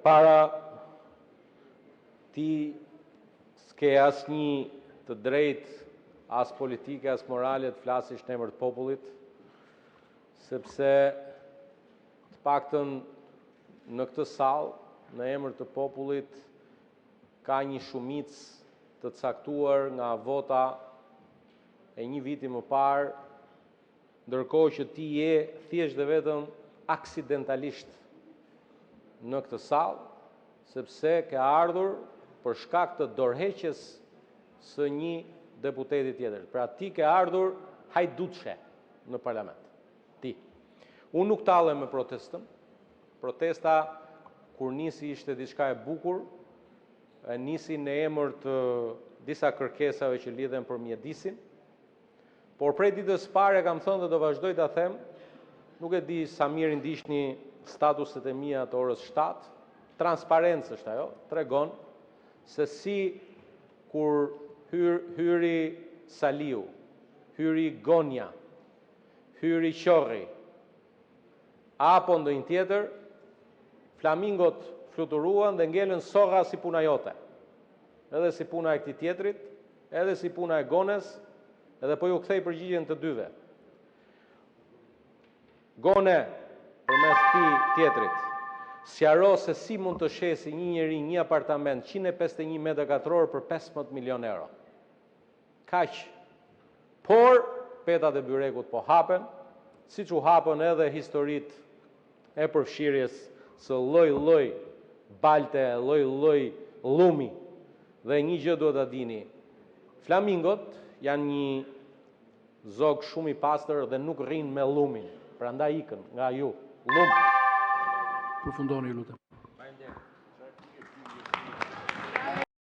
para, ti s'ke asnjë të drejtë, as politike, as morale të flasësh në emër të popullit, sepse të paktën në këtë sallë, në emër të popullit, ka një shumicë të caktuar nga vota e një viti më parë, ndërkohë që ti je thjesht dhe vetëm aksidentalisht në këtë sallë, sepse ke ardhur për shkak të dorëheqjes së një deputeti tjetër. Pra ti ke ardhur hajdutëshe në parlament. Ti. Unë nuk tallem me protestën. Protesta, kur nisi, ishte diçka e bukur, nisi në emër të disa kërkesave që lidhen për mjedisin, por prej ditës pare kam thënë dhe do vazhdoj ta them, nuk e di sa mirë ndiqni statuset e mia të orës 7, transparencë është ajo, tregon se si kur hyri Saliu, hyri Gonja, hyri Qorri, apo ndonjë tjetër, flamingot fluturuan dhe ngelën sorra si puna jote. Edhe si puna e këtij tjetrit, edhe si puna e Gones, edhe po ju kthej përgjigjen të dyve. Gone, përmes këtij tjetrit, sqaro se si mund të shesi një njeri një apartament 151 metra katror për 15 milion euro. Kaq. Por petat e byrekut po hapen, siç u hapën edhe historitë e përfshirjes së lloj-lloj balte, lloj-lloj llumi. Dhe një gjë duhet ta dini. Flamingot janë një zog shumë i pastër dhe nuk rrin me llumin. Prandaj ikën nga ju. Llum. Përfundoni, lutem.